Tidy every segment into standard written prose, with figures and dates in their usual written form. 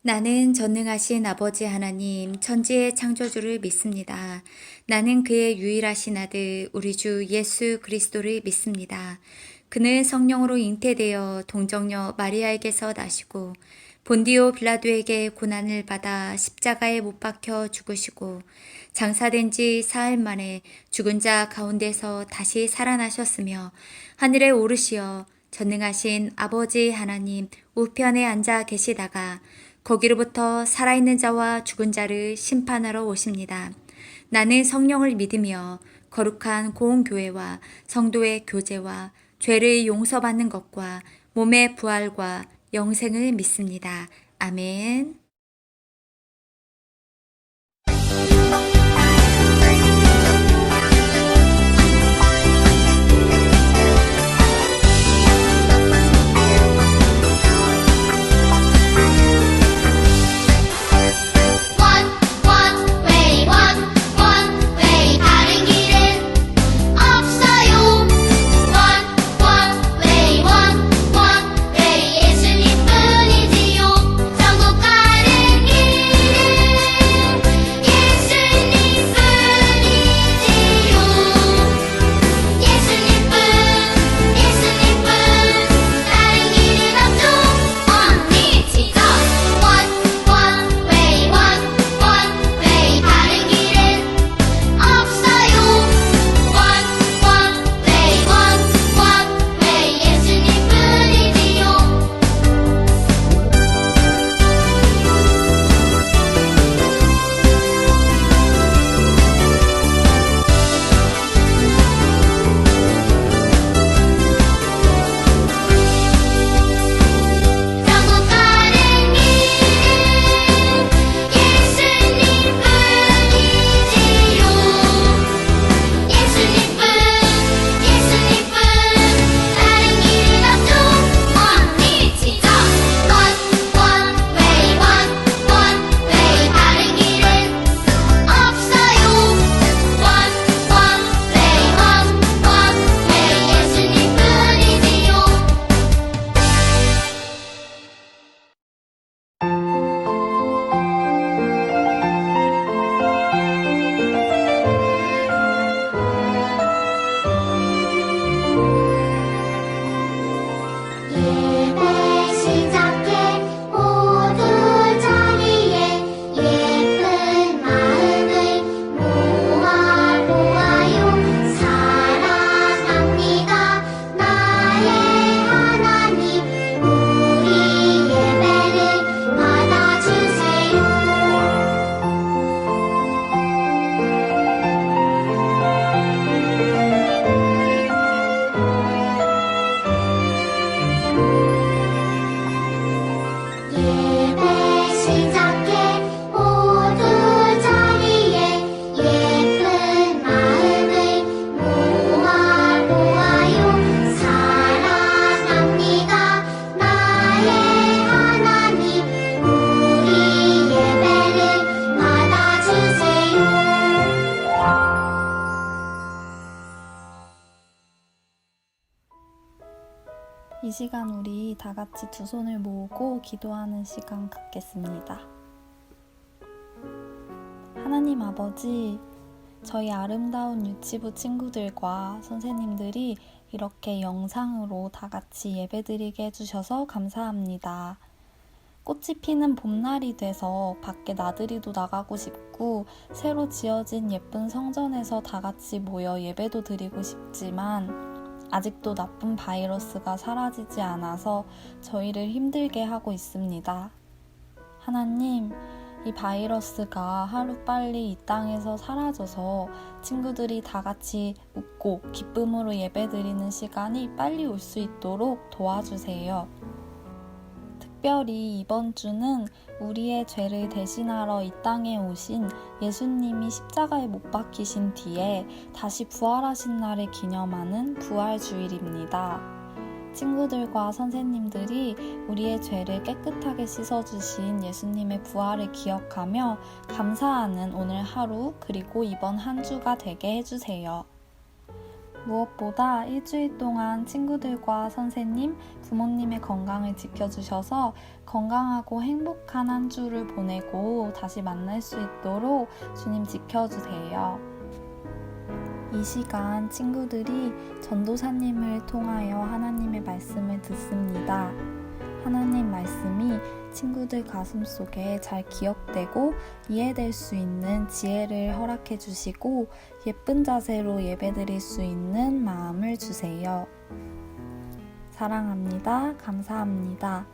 나는 전능하신 아버지 하나님, 천지의 창조주를 믿습니다. 나는 그의 유일하신 아들, 우리 주 예수 그리스도를 믿습니다. 그는 성령으로 잉태되어 동정녀 마리아에게서 나시고 본디오 빌라도에게 고난을 받아 십자가에 못 박혀 죽으시고 장사된 지 사흘 만에 죽은 자 가운데서 다시 살아나셨으며 하늘에 오르시어 전능하신 아버지 하나님 우편에 앉아 계시다가 거기로부터 살아있는 자와 죽은 자를 심판하러 오십니다. 나는 성령을 믿으며 거룩한 공교회와 성도의 교제와 죄를 용서받는 것과 몸의 부활과 영생을 믿습니다. 아멘. 이 시간 우리 다 같이 두 손을 모으고 기도하는 시간 갖겠습니다. 하나님 아버지, 저희 아름다운 유치부 친구들과 선생님들이 이렇게 영상으로 다 같이 예배드리게 해주셔서 감사합니다. 꽃이 피는 봄날이 돼서 밖에 나들이도 나가고 싶고 새로 지어진 예쁜 성전에서 다 같이 모여 예배도 드리고 싶지만 아직도 나쁜 바이러스가 사라지지 않아서 저희를 힘들게 하고 있습니다. 하나님, 이 바이러스가 하루빨리 이 땅에서 사라져서 친구들이 다 같이 웃고 기쁨으로 예배드리는 시간이 빨리 올 수 있도록 도와주세요. 특별히 이번 주는 우리의 죄를 대신하러 이 땅에 오신 예수님이 십자가에 못 박히신 뒤에 다시 부활하신 날을 기념하는 부활주일입니다. 친구들과 선생님들이 우리의 죄를 깨끗하게 씻어주신 예수님의 부활을 기억하며 감사하는 오늘 하루 그리고 이번 한 주가 되게 해주세요. 무엇보다 일주일 동안 친구들과 선생님, 부모님의 건강을 지켜주셔서 건강하고 행복한 한 주를 보내고 다시 만날 수 있도록 주님 지켜주세요. 이 시간 친구들이 전도사님을 통하여 하나님의 말씀을 듣습니다. 하나님 말씀이 친구들 가슴속에 잘 기억되고 이해될 수 있는 지혜를 허락해 주시고 예쁜 자세로 예배드릴 수 있는 마음을 주세요. 사랑합니다. 감사합니다.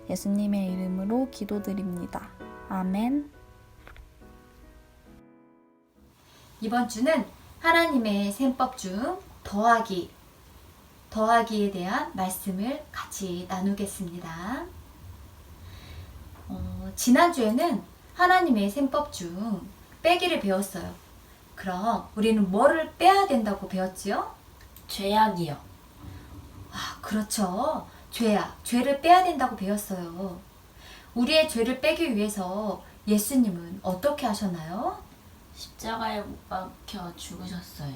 예수님의 이름으로 기도드립니다. 아멘. 이번 주는 하나님의 셈법 중 더하기에 대한 말씀을 같이 나누겠습니다. 지난주에는 하나님의 셈법 중 빼기를 배웠어요. 그럼 우리는 뭐를 빼야 된다고 배웠지요? 죄악이요. 그렇죠. 죄를 빼야 된다고 배웠어요. 우리의 죄를 빼기 위해서 예수님은 어떻게 하셨나요? 십자가에 못 박혀 죽으셨어요.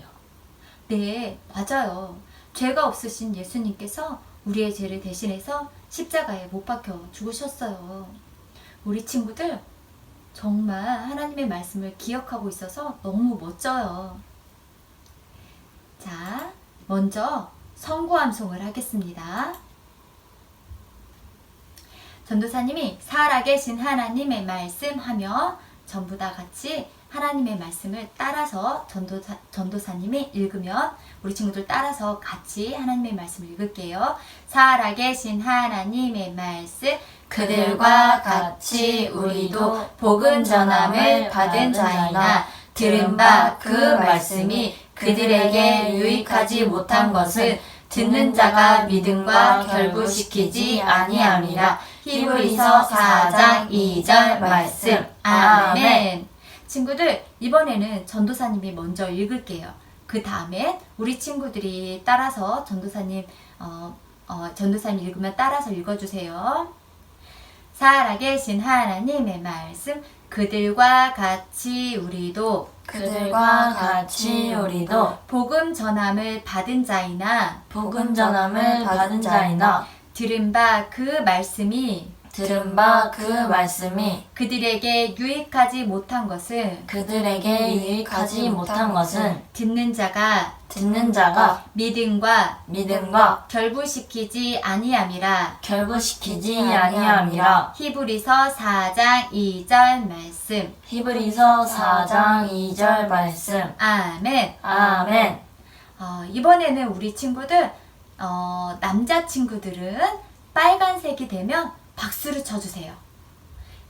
네, 맞아요. 죄가 없으신 예수님께서 우리의 죄를 대신해서 십자가에 못 박혀 죽으셨어요. 우리 친구들 정말 하나님의 말씀을 기억하고 있어서 너무 멋져요. 자, 먼저 성구암송을 하겠습니다. 전도사님이 살아계신 하나님의 말씀하며 전부 다 같이 하나님의 말씀을 따라서 전도사님이 읽으면 우리 친구들 따라서 같이 하나님의 말씀을 읽을게요. 살아계신 하나님의 말씀, 그들과 같이 우리도 복음 전함을 받은 자이나 들은 바 그 말씀이 그들에게 유익하지 못한 것은 듣는 자가 믿음과 결부시키지 아니함이라. 히브리서 4장 2절 말씀. 아멘. 친구들, 이번에는 전도사님이 먼저 읽을게요. 그 다음에 우리 친구들이 따라서 전도사님 읽으면 따라서 읽어주세요. 살아계신 하나님의 말씀, 그들과 같이 우리도 복음 전함을 받은 자이나 들은 바 그 말씀이 그들에게 유익하지 못한 것은 듣는 자가 믿음과 결부시키지 아니함이라. 히브리서 4장 2절 말씀. 아멘. 이번에는 우리 친구들 남자 친구들은 빨간색이 되면 박수를 쳐주세요.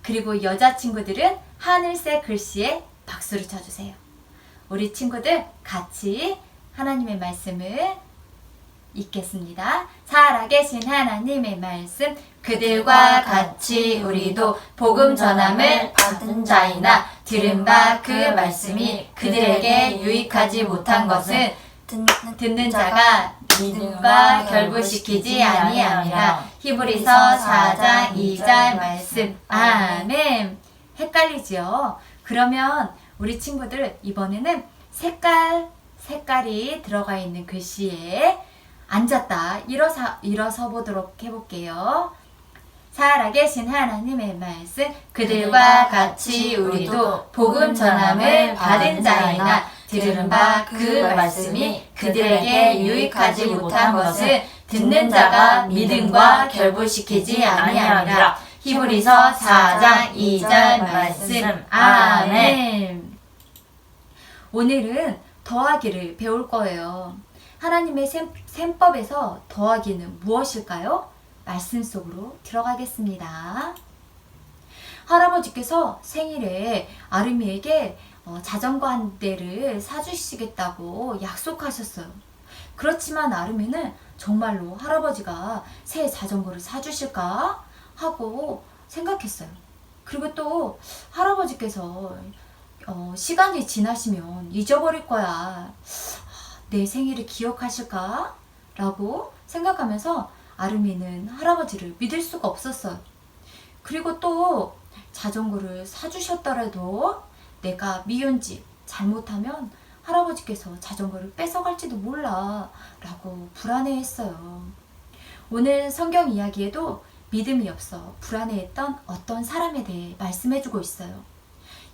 그리고 여자 친구들은 하늘색 글씨에 박수를 쳐주세요. 우리 친구들 같이 하나님의 말씀을 읽겠습니다. 살아계신 하나님의 말씀, 그들과 같이 우리도 복음 전함을 받은 자이나 들은 바 그 말씀이 그들에게 유익하지 못한 것은 듣는 자가 믿음과 결부시키지 아니함이라. 히브리서 4장 2절 말씀. 아멘. 헷갈리지요? 그러면 우리 친구들 이번에는 색깔이 들어가 있는 글씨에 앉았다 일어서 보도록 해볼게요. 살아계신 하나님의 말씀, 그들과 같이 우리도 복음 전함을 받은 자이나 들은 바 그 말씀이 그들에게 유익하지 못한 것은 듣는 자가 믿음과 결부시키지 아니함이라. 히브리서 4장 2절 말씀. 아멘. 오늘은 더하기를 배울 거예요. 하나님의 셈법에서 더하기는 무엇일까요? 말씀 속으로 들어가겠습니다. 할아버지께서 생일에 아름이에게 자전거 한 대를 사주시겠다고 약속하셨어요. 그렇지만 아름이는 정말로 할아버지가 새 자전거를 사주실까 하고 생각했어요. 그리고 또 할아버지께서 시간이 지나시면 잊어버릴 거야. 내 생일을 기억하실까? 라고 생각하면서 아름이는 할아버지를 믿을 수가 없었어요. 그리고 또 자전거를 사주셨더라도 내가 미운짓 잘못하면 할아버지께서 자전거를 뺏어갈지도 몰라 라고 불안해했어요. 오늘 성경 이야기에도 믿음이 없어 불안해했던 어떤 사람에 대해 말씀해주고 있어요.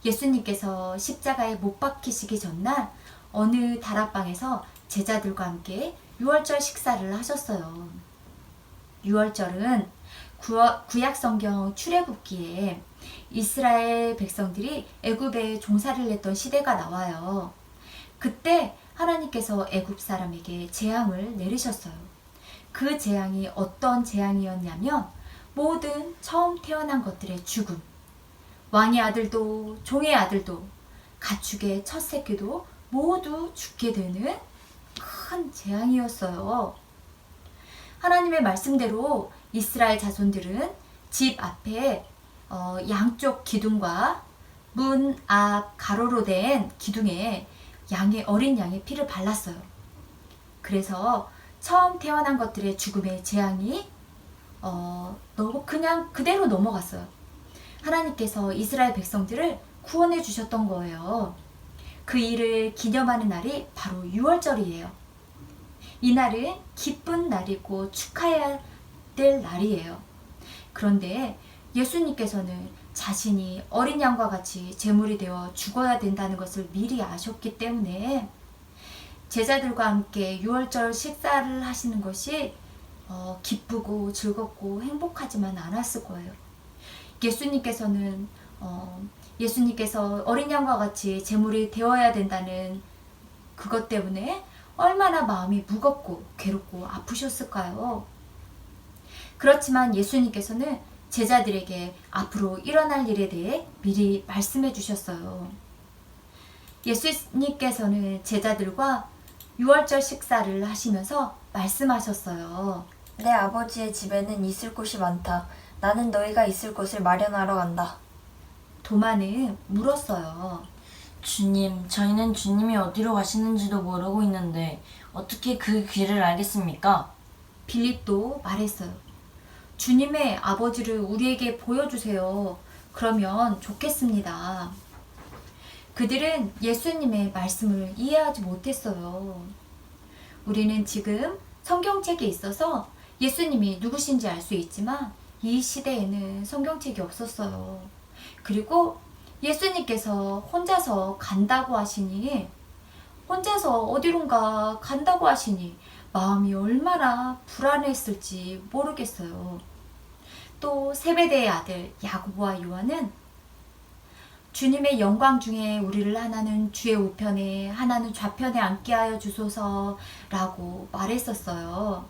예수님께서 십자가에 못 박히시기 전날 어느 다락방에서 제자들과 함께 유월절 식사를 하셨어요. 유월절은 구약 성경 출애굽기에 이스라엘 백성들이 애굽에 종살이를 했던 시대가 나와요. 그때 하나님께서 애굽 사람에게 재앙을 내리셨어요. 그 재앙이 어떤 재앙이었냐면 모든 처음 태어난 것들의 죽음, 왕의 아들도 종의 아들도 가축의 첫 새끼도 모두 죽게 되는 큰 재앙이었어요. 하나님의 말씀대로 이스라엘 자손들은 집 앞에 양쪽 기둥과 문 앞 가로로 된 기둥에 어린 양의 피를 발랐어요. 그래서 처음 태어난 것들의 죽음의 재앙이 그냥 그대로 넘어갔어요. 하나님께서 이스라엘 백성들을 구원해 주셨던 거예요. 그 일을 기념하는 날이 바로 유월절이에요. 이날은 기쁜 날이고 축하해야 될 날이에요. 그런데 예수님께서는 자신이 어린 양과 같이 제물이 되어 죽어야 된다는 것을 미리 아셨기 때문에 제자들과 함께 유월절 식사를 하시는 것이 기쁘고 즐겁고 행복하지만 않았을 거예요. 예수님께서 어린 양과 같이 제물이 되어야 된다는 그것 때문에 얼마나 마음이 무겁고 괴롭고 아프셨을까요? 그렇지만 예수님께서는 제자들에게 앞으로 일어날 일에 대해 미리 말씀해 주셨어요. 예수님께서는 제자들과 유월절 식사를 하시면서 말씀하셨어요. 내 아버지의 집에는 있을 곳이 많다. 나는 너희가 있을 곳을 마련하러 간다. 도마는 물었어요. 주님, 저희는 주님이 어디로 가시는지도 모르고 있는데 어떻게 그 길을 알겠습니까? 빌립도 말했어요. 주님의 아버지를 우리에게 보여주세요. 그러면 좋겠습니다. 그들은 예수님의 말씀을 이해하지 못했어요. 우리는 지금 성경책에 있어서 예수님이 누구신지 알 수 있지만 이 시대에는 성경책이 없었어요. 그리고 예수님께서 혼자서 간다고 하시니, 혼자서 어디론가 간다고 하시니 마음이 얼마나 불안했을지 모르겠어요. 또 세베대의 아들 야고보와 요한은 주님의 영광 중에 우리를 하나는 주의 우편에 하나는 좌편에 앉게 하여 주소서라고 말했었어요.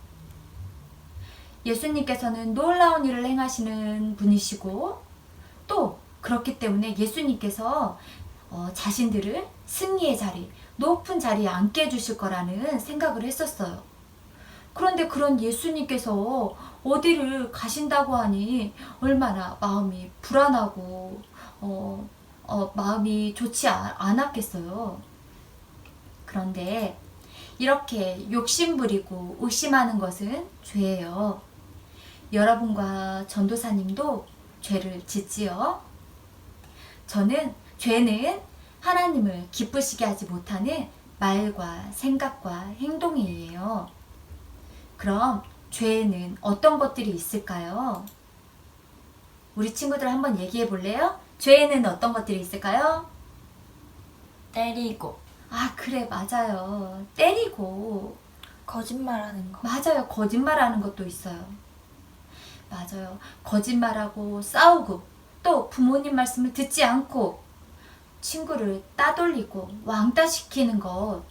예수님께서는 놀라운 일을 행하시는 분이시고 또 그렇기 때문에 예수님께서 자신들을 승리의 자리, 높은 자리에 앉게 해주실 거라는 생각을 했었어요. 그런데 그런 예수님께서 어디를 가신다고 하니 얼마나 마음이 불안하고 마음이 좋지 않았겠어요. 그런데 이렇게 욕심부리고 의심하는 것은 죄예요. 여러분과 전도사님도 죄를 짓지요. 죄는 하나님을 기쁘시게 하지 못하는 말과 생각과 행동이에요. 그럼 죄에는 어떤 것들이 있을까요? 우리 친구들 한번 얘기해 볼래요? 죄에는 어떤 것들이 있을까요? 때리고, 아, 그래, 맞아요. 때리고. 거짓말하는 거. 맞아요. 거짓말하는 것도 있어요. 맞아요. 거짓말하고 싸우고 또 부모님 말씀을 듣지 않고 친구를 따돌리고 왕따시키는 것,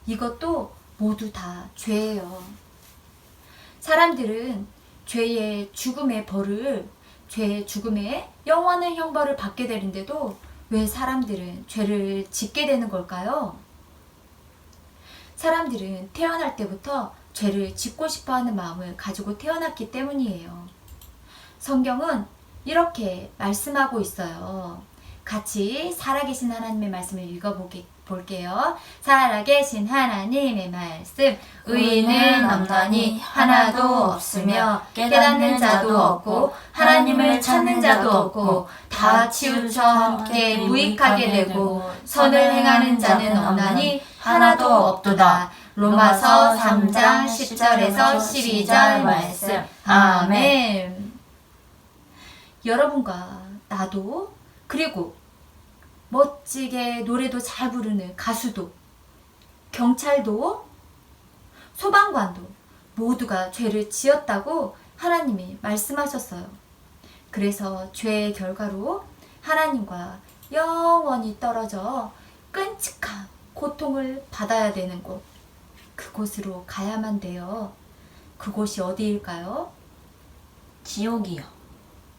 이것도 모두 다 죄예요. 사람들은 죄의 죽음의 영원한 형벌을 받게 되는데도 왜 사람들은 죄를 짓게 되는 걸까요? 사람들은 태어날 때부터 죄를 짓고 싶어하는 마음을 가지고 태어났기 때문이에요. 성경은 이렇게 말씀하고 있어요. 같이 살아계신 하나님의 말씀을 읽어볼게요. 살아계신 하나님의 말씀. 의인은 없나니 하나도 없으며 깨닫는 자도 없고 하나님 하나님을 찾는 자도 없고 다 치우쳐 함께 무익하게 되고 선을 행하는 자는 없나니 하나도 없도다. 로마서 3장 10절에서 12절 말씀. 아멘. 여러분과 나도, 그리고 멋지게 노래도 잘 부르는 가수도, 경찰도, 소방관도 모두가 죄를 지었다고 하나님이 말씀하셨어요. 그래서 죄의 결과로 하나님과 영원히 떨어져 끔찍한 고통을 받아야 되는 곳, 그곳으로 가야만 돼요. 그곳이 어디일까요? 지옥이요.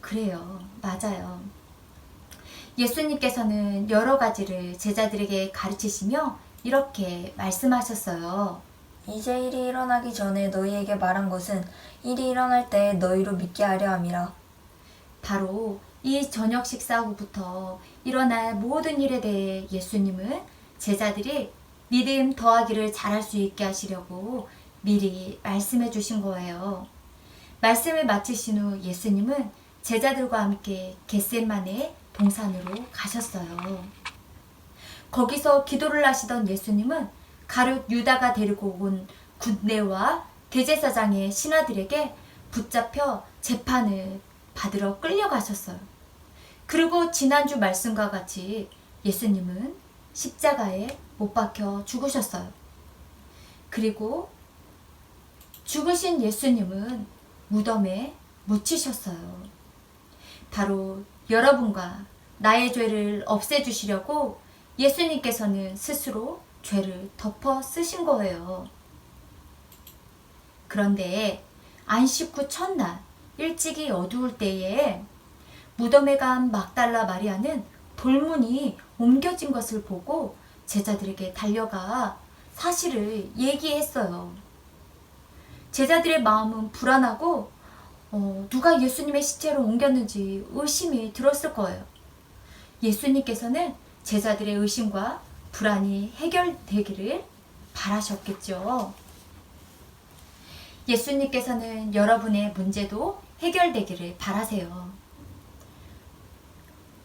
그래요. 맞아요. 예수님께서는 여러 가지를 제자들에게 가르치시며 이렇게 말씀하셨어요. 이제 일이 일어나기 전에 너희에게 말한 것은 일이 일어날 때 너희로 믿게 하려 함이라. 바로 이 저녁 식사 후부터 일어날 모든 일에 대해 예수님은 제자들이 믿음 더하기를 잘할 수 있게 하시려고 미리 말씀해 주신 거예요. 말씀을 마치신 후 예수님은 제자들과 함께 겟셋마네 동산으로 가셨어요. 거기서 기도를 하시던 예수님은 가룟 유다가 데리고 온 군대와 대제사장의 신하들에게 붙잡혀 재판을 받으러 끌려가셨어요. 그리고 지난주 말씀과 같이 예수님은 십자가에 못 박혀 죽으셨어요. 그리고 죽으신 예수님은 무덤에 묻히셨어요. 바로 여러분과 나의 죄를 없애주시려고 예수님께서는 스스로 죄를 덮어 쓰신 거예요. 그런데 안식 후 첫날 일찍이 어두울 때에 무덤에 간 막달라 마리아는 돌문이 옮겨진 것을 보고 제자들에게 달려가 사실을 얘기했어요. 제자들의 마음은 불안하고 누가 예수님의 시체를 옮겼는지 의심이 들었을 거예요. 예수님께서는 제자들의 의심과 불안이 해결되기를 바라셨겠죠. 예수님께서는 여러분의 문제도 해결되기를 바라세요.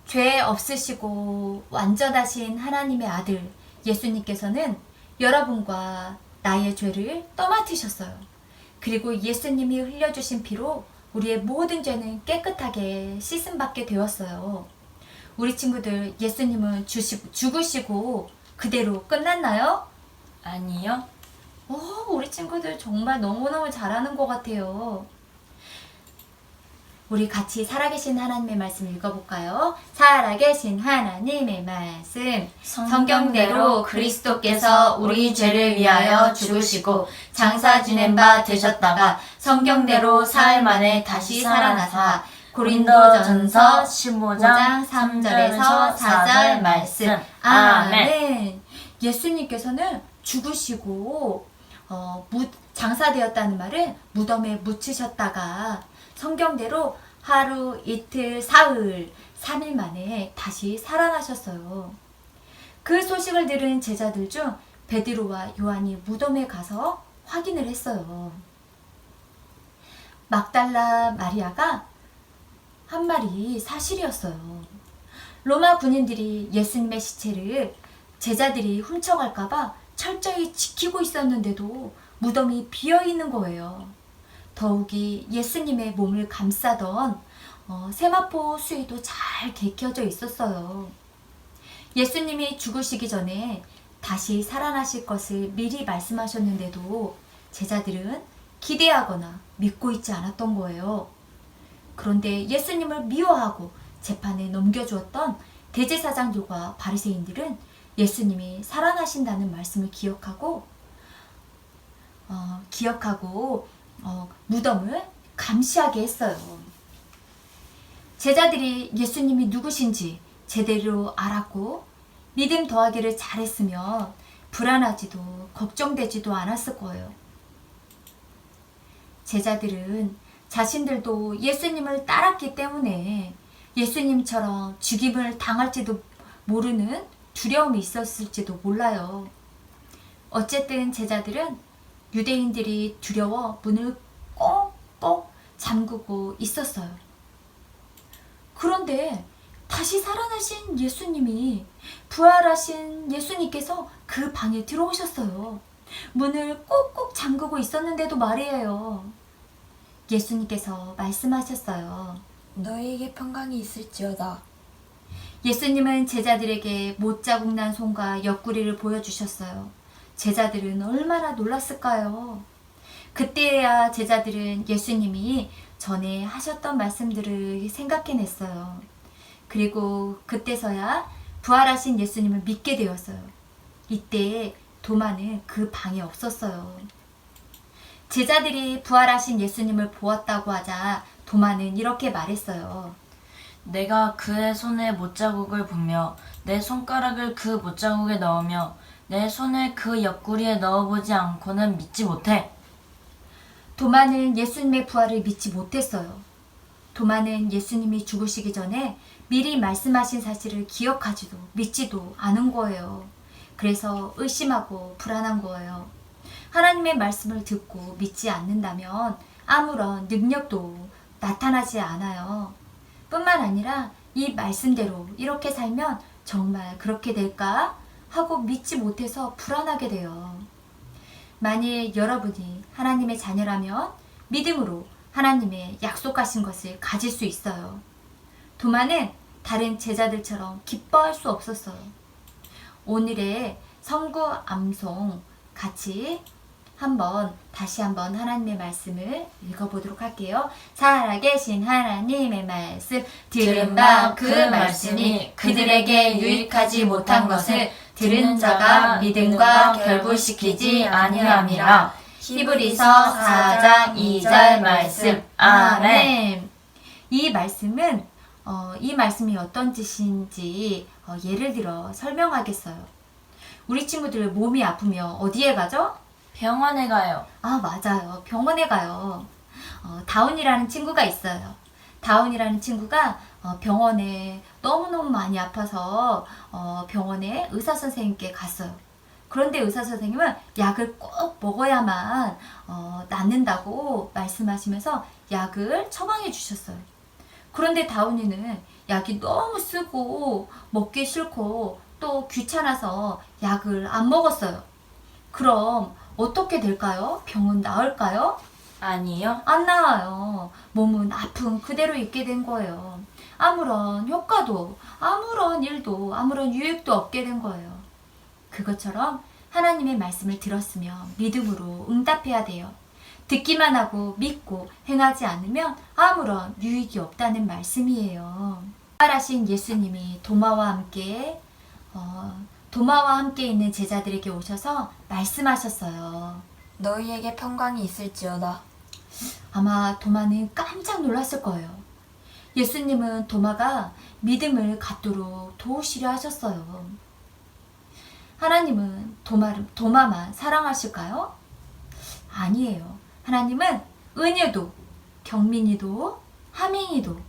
죄 없으시고 완전하신 하나님의 아들 예수님께서는 여러분과 나의 죄를 떠맡으셨어요. 그리고 예수님이 흘려주신 피로 우리의 모든 죄는 깨끗하게 씻음받게 되었어요. 우리 친구들, 예수님은 죽으시고 그대로 끝났나요? 아니요. 우리 친구들 정말 너무너무 잘하는 것 같아요. 우리 같이 살아계신 하나님의 말씀 읽어볼까요? 살아계신 하나님의 말씀. 성경대로 그리스도께서 우리 죄를 위하여 죽으시고 장사 지낸 바 되셨다가 성경대로 사흘 만에 다시 살아나사 고린도전서 15장 3절에서 4절 말씀. 아멘. 예수님께서는 죽으시고 장사되었다는 말은 무덤에 묻히셨다가 성경대로 하루, 이틀, 사흘, 3일 만에 다시 살아나셨어요. 그 소식을 들은 제자들 중 베드로와 요한이 무덤에 가서 확인을 했어요. 막달라 마리아가 한 말이 사실이었어요. 로마 군인들이 예수님의 시체를 제자들이 훔쳐갈까봐 철저히 지키고 있었는데도 무덤이 비어있는 거예요. 더욱이 예수님의 몸을 감싸던 세마포 수의도 잘 개켜져 있었어요. 예수님이 죽으시기 전에 다시 살아나실 것을 미리 말씀하셨는데도 제자들은 기대하거나 믿고 있지 않았던 거예요. 그런데 예수님을 미워하고 재판에 넘겨주었던 대제사장들과 바리새인들은 예수님이 살아나신다는 말씀을 기억하고 무덤을 감시하게 했어요. 제자들이 예수님이 누구신지 제대로 알았고 믿음 더하기를 잘했으면 불안하지도 걱정되지도 않았을 거예요. 제자들은 자신들도 예수님을 따랐기 때문에 예수님처럼 죽임을 당할지도 모르는 두려움이 있었을지도 몰라요. 어쨌든 제자들은 유대인들이 두려워 문을 꽁꽁 잠그고 있었어요. 그런데 다시 살아나신 예수님이, 부활하신 예수님께서 그 방에 들어오셨어요. 문을 꼭꼭 잠그고 있었는데도 말이에요. 예수님께서 말씀하셨어요. 너희에게 평강이 있을지어다. 예수님은 제자들에게 못자국 난 손과 옆구리를 보여주셨어요. 제자들은 얼마나 놀랐을까요? 그때야 제자들은 예수님이 전에 하셨던 말씀들을 생각해냈어요. 그리고 그때서야 부활하신 예수님을 믿게 되었어요. 이때 도마는 그 방에 없었어요. 제자들이 부활하신 예수님을 보았다고 하자 도마는 이렇게 말했어요. 내가 그의 손에 못자국을 보며 내 손가락을 그 못자국에 넣으며 내 손을 그 옆구리에 넣어보지 않고는 믿지 못해. 도마는 예수님의 부활을 믿지 못했어요. 도마는 예수님이 죽으시기 전에 미리 말씀하신 사실을 기억하지도 믿지도 않은 거예요. 그래서 의심하고 불안한 거예요. 하나님의 말씀을 듣고 믿지 않는다면 아무런 능력도 나타나지 않아요. 뿐만 아니라 이 말씀대로 이렇게 살면 정말 그렇게 될까 하고 믿지 못해서 불안하게 돼요. 만일 여러분이 하나님의 자녀라면 믿음으로 하나님의 약속하신 것을 가질 수 있어요. 도마는 다른 제자들처럼 기뻐할 수 없었어요. 오늘의 성구 암송 같이 다시 한번 하나님의 말씀을 읽어보도록 할게요. 살아계신 하나님의 말씀, 들은 바 그 말씀이 그들에게 유익하지 못한 것을 들은 자가 믿음과 결부시키지 아니함이라. 히브리서 4장 2절 말씀. 아멘. 이 말씀이 어떤 뜻인지 예를 들어 설명하겠어요. 우리 친구들 몸이 아프면 어디에 가죠? 병원에 가요. 아, 맞아요. 병원에 가요. 다운이라는 친구가 있어요. 다운이라는 친구가 병원에 너무너무 많이 아파서 병원에 의사 선생님께 갔어요. 그런데 의사 선생님은 약을 꼭 먹어야만 낫는다고 말씀하시면서 약을 처방해 주셨어요. 그런데 다운이는 약이 너무 쓰고 먹기 싫고 또 귀찮아서 약을 안 먹었어요. 그럼 어떻게 될까요? 병은 나을까요? 아니요. 안 나아요. 몸은 아픈 그대로 있게 된 거예요. 아무런 효과도, 아무런 일도, 아무런 유익도 없게 된 거예요. 그것처럼 하나님의 말씀을 들었으면 믿음으로 응답해야 돼요. 듣기만 하고 믿고 행하지 않으면 아무런 유익이 없다는 말씀이에요. 부활하신 예수님이 도마와 함께 있는 제자들에게 오셔서 말씀하셨어요. 너희에게 평강이 있을지어다. 아마 도마는 깜짝 놀랐을 거예요. 예수님은 도마가 믿음을 갖도록 도우시려 하셨어요. 하나님은 도마만 사랑하실까요? 아니에요. 하나님은 은유도, 경민이도, 하민이도,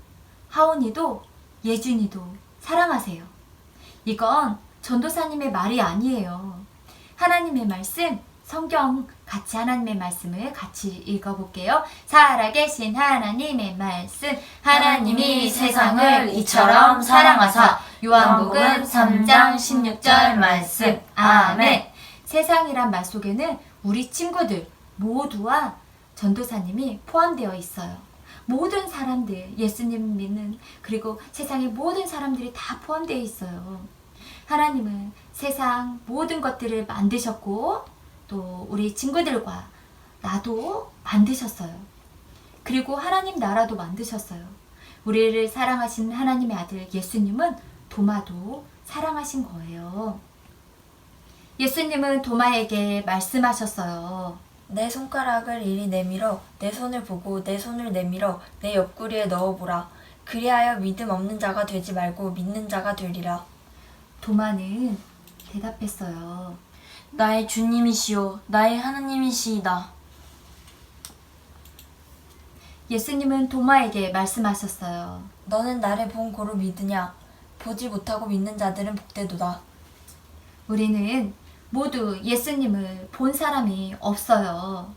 하온이도, 예준이도 사랑하세요. 이건 전도사님의 말이 아니에요. 하나님의 말씀, 성경 같이 하나님의 말씀을 같이 읽어볼게요. 살아계신 하나님의 말씀. 하나님이 세상을 이처럼 사랑하사. 요한복음 3장 16절 말씀. 아멘. 세상이란 말 속에는 우리 친구들 모두와 전도사님이 포함되어 있어요. 모든 사람들, 예수님 믿는 그리고 세상의 모든 사람들이 다 포함되어 있어요. 하나님은 세상 모든 것들을 만드셨고 또 우리 친구들과 나도 만드셨어요. 그리고 하나님 나라도 만드셨어요. 우리를 사랑하신 하나님의 아들 예수님은 도마도 사랑하신 거예요. 예수님은 도마에게 말씀하셨어요. 내 손가락을 이리 내밀어 내 손을 보고 내 손을 내밀어 내 옆구리에 넣어보라. 그리하여 믿음 없는 자가 되지 말고 믿는 자가 되리라. 도마는 대답했어요. 나의 주님이시오, 나의 하나님이시이다. 예수님은 도마에게 말씀하셨어요. 너는 나를 본 고로 믿으냐? 보지 못하고 믿는 자들은 복되도다. 우리는 모두 예수님을 본 사람이 없어요.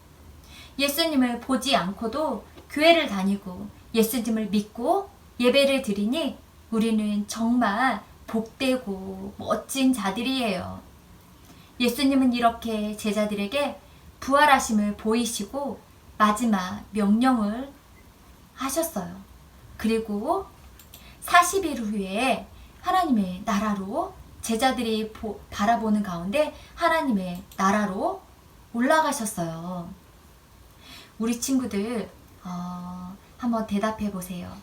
예수님을 보지 않고도 교회를 다니고 예수님을 믿고 예배를 드리니 우리는 정말 복되고 멋진 자들이에요. 예수님은 이렇게 제자들에게 부활하심을 보이시고 마지막 명령을 하셨어요. 그리고 40일 후에 하나님의 나라로 제자들이 바라보는 가운데 하나님의 나라로 올라가셨어요. 우리 친구들 한번 대답해 보세요.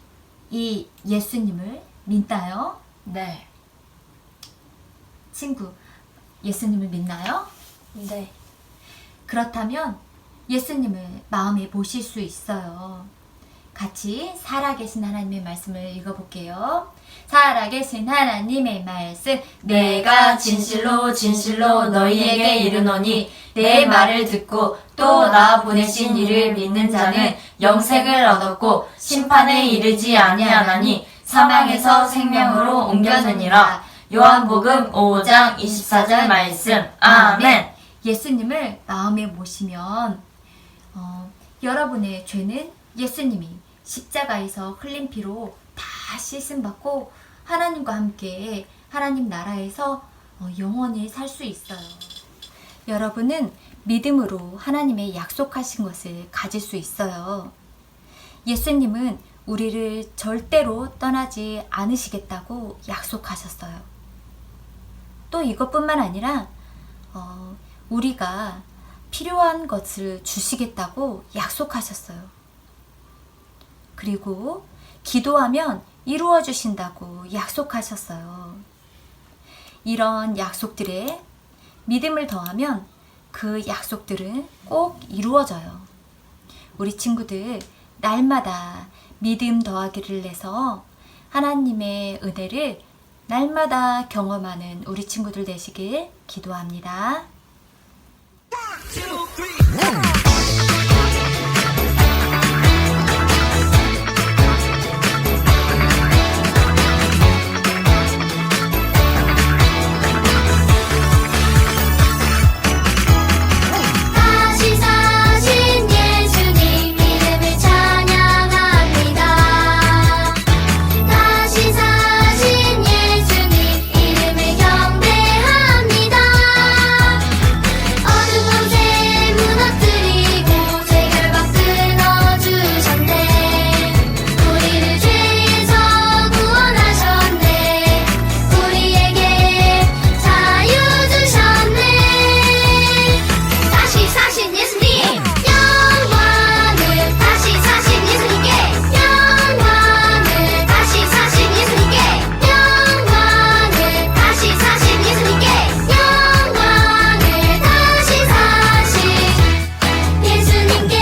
이 예수님을 믿나요? 네. 친구, 예수님을 믿나요? 네. 그렇다면 예수님을 마음에 모실 수 있어요. 같이 살아계신 하나님의 말씀을 읽어볼게요. 살아계신 하나님의 말씀, 내가 진실로 진실로 너희에게 이르노니 내 말을 듣고 또 나 보내신 이를 믿는 자는 영생을 얻었고 심판에 이르지 아니하나니 사망에서 생명으로 옮겨지니라. 요한복음 5장 24절 말씀. 아멘. 예수님을 마음에 모시면 여러분의 죄는 예수님이 십자가에서 흘린 피로 다 씻음받고 하나님과 함께 하나님 나라에서 영원히 살 수 있어요. 여러분은 믿음으로 하나님의 약속하신 것을 가질 수 있어요. 예수님은 우리를 절대로 떠나지 않으시겠다고 약속하셨어요. 또 이것뿐만 아니라 우리가 필요한 것을 주시겠다고 약속하셨어요. 그리고 기도하면 이루어 주신다고 약속하셨어요. 이런 약속들에 믿음을 더하면 그 약속들은 꼭 이루어져요. 우리 친구들 날마다 믿음 더하기를 해서 하나님의 은혜를 날마다 경험하는 우리 친구들 되시길 기도합니다. 다시 사신 예수님 이름을 찬양합니다. 다시 사신 예수님 이름을 경배합니다. 어두운 밤새 무너뜨리고 죄 결박 끊어주셨네. 우리를 죄에서 구원하셨네. 우리에게 자유 주셨네. 다시 사신 예수님 영광을 다시 사신 예수님께 영광을 다시 사신 예수님께 영광을 다시 사신 예수님께 영광을 다시 사신 예수님께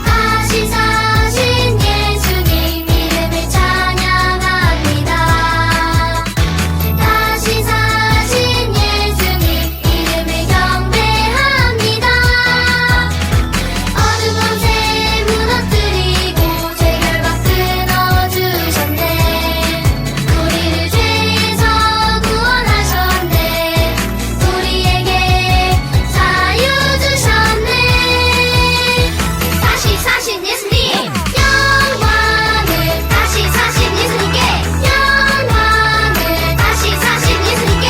다시 사신 예수님 이름을 찬양합니다. 다시 사신 예수님 이름을 경배합니다. 어두운 밤새 무너뜨리고 죄 결박 끊어주셨네. 우리를 죄에서 구원하셨네. 우리에게 자유 주셨네. 다시 사신 예수님 영광을 다시 사신 예수님께 영광을 다시 사신 예수님께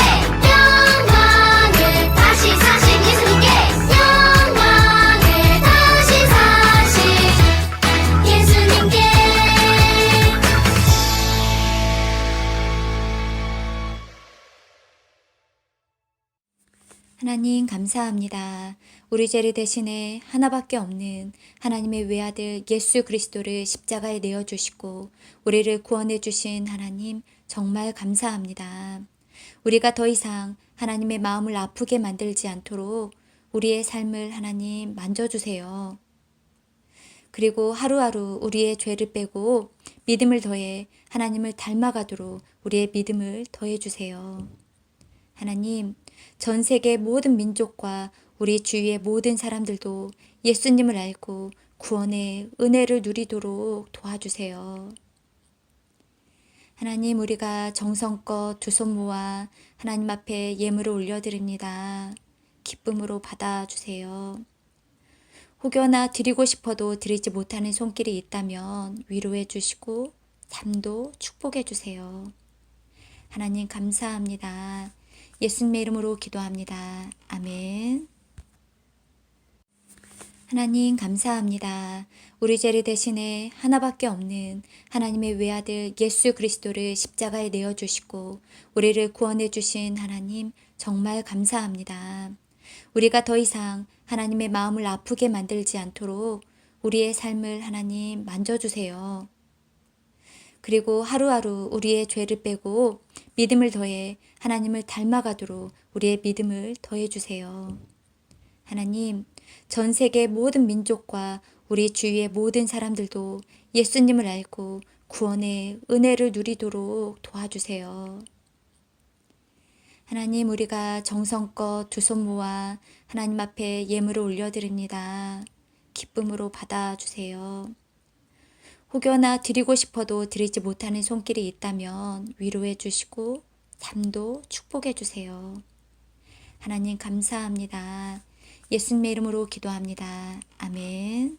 영광을 다시 사신 예수님께 영광을 다시 사신 예수님께 하나님 감사합니다. 우리 죄를 대신해 하나밖에 없는 하나님의 외아들 예수 그리스도를 십자가에 내어주시고 우리를 구원해 주신 하나님 정말 감사합니다. 우리가 더 이상 하나님의 마음을 아프게 만들지 않도록 우리의 삶을 하나님 만져주세요. 그리고 하루하루 우리의 죄를 빼고 믿음을 더해 하나님을 닮아가도록 우리의 믿음을 더해주세요. 하나님, 전 세계 모든 민족과 우리 주위의 모든 사람들도 예수님을 알고 구원의 은혜를 누리도록 도와주세요. 하나님, 우리가 정성껏 두 손 모아 하나님 앞에 예물을 올려드립니다. 기쁨으로 받아주세요. 혹여나 드리고 싶어도 드리지 못하는 손길이 있다면 위로해 주시고 삶도 축복해 주세요. 하나님, 감사합니다. 예수님의 이름으로 기도합니다. 아멘. 하나님, 감사합니다. 우리 죄를 대신해 하나밖에 없는 하나님의 외아들 예수 그리스도를 십자가에 내어주시고 우리를 구원해 주신 하나님, 정말 감사합니다. 우리가 더 이상 하나님의 마음을 아프게 만들지 않도록 우리의 삶을 하나님 만져주세요. 그리고 하루하루 우리의 죄를 빼고 믿음을 더해 하나님을 닮아가도록 우리의 믿음을 더해주세요. 하나님, 전 세계 모든 민족과 우리 주위의 모든 사람들도 예수님을 알고 구원의 은혜를 누리도록 도와주세요. 하나님, 우리가 정성껏 두 손 모아 하나님 앞에 예물을 올려드립니다. 기쁨으로 받아주세요. 혹여나 드리고 싶어도 드리지 못하는 손길이 있다면 위로해 주시고 삶도 축복해 주세요. 하나님, 감사합니다. 예수님의 이름으로 기도합니다. 아멘.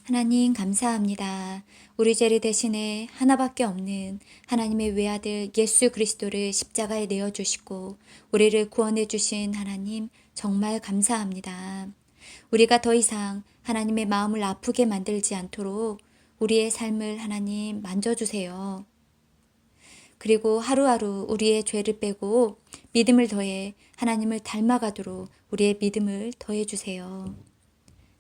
하나님, 감사합니다. 우리 죄를 대신해 하나밖에 없는 하나님의 외아들 예수 그리스도를 십자가에 내어주시고 우리를 구원해 주신 하나님, 정말 감사합니다. 우리가 더 이상 하나님의 마음을 아프게 만들지 않도록 우리의 삶을 하나님 만져주세요. 그리고 하루하루 우리의 죄를 빼고 믿음을 더해 하나님을 닮아가도록 우리의 믿음을 더해주세요.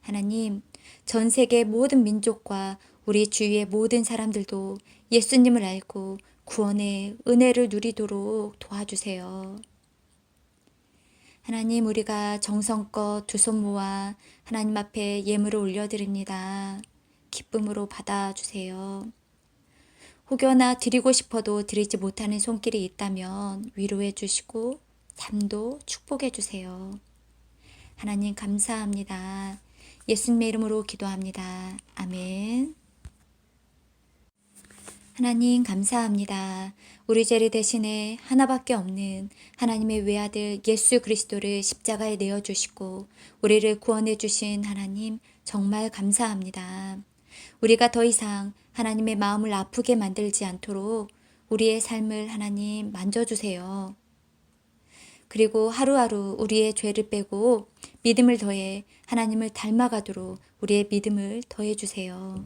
하나님, 전 세계 모든 민족과 우리 주위의 모든 사람들도 예수님을 알고 구원의 은혜를 누리도록 도와주세요. 하나님, 우리가 정성껏 두 손 모아 하나님 앞에 예물을 올려드립니다. 기쁨으로 받아주세요. 혹여나 드리고 싶어도 드리지 못하는 손길이 있다면 위로해 주시고 삶도 축복해 주세요. 하나님, 감사합니다. 예수님의 이름으로 기도합니다. 아멘. 하나님, 감사합니다. 우리 죄를 대신해 하나밖에 없는 하나님의 외아들 예수 그리스도를 십자가에 내어주시고 우리를 구원해 주신 하나님, 정말 감사합니다. 우리가 더 이상 하나님의 마음을 아프게 만들지 않도록 우리의 삶을 하나님 만져주세요. 그리고 하루하루 우리의 죄를 빼고 믿음을 더해 하나님을 닮아가도록 우리의 믿음을 더해주세요.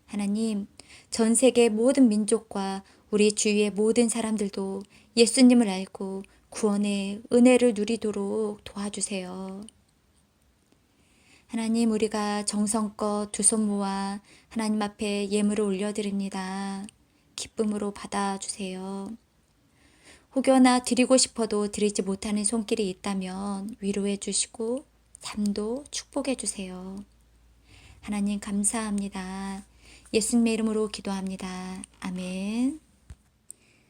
하나님, 전 세계 모든 민족과 우리 주위의 모든 사람들도 예수님을 알고 구원의 은혜를 누리도록 도와주세요. 하나님, 우리가 정성껏 두 손 모아 하나님 앞에 예물을 올려드립니다. 기쁨으로 받아주세요. 혹여나 드리고 싶어도 드리지 못하는 손길이 있다면 위로해 주시고 삶도 축복해 주세요. 하나님, 감사합니다. 예수님의 이름으로 기도합니다. 아멘.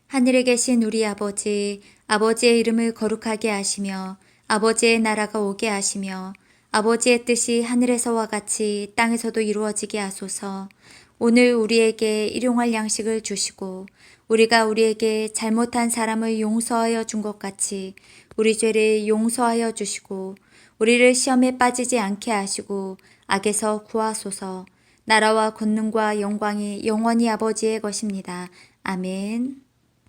하늘에 계신 우리 아버지, 아버지의 이름을 거룩하게 하시며 아버지의 나라가 오게 하시며 아버지의 뜻이 하늘에서와 같이 땅에서도 이루어지게 하소서. 오늘 우리에게 일용할 양식을 주시고 우리가 우리에게 잘못한 사람을 용서하여 준 것 같이 우리 죄를 용서하여 주시고 우리를 시험에 빠지지 않게 하시고 악에서 구하소서. 나라와 권능과 영광이 영원히 아버지의 것입니다. 아멘.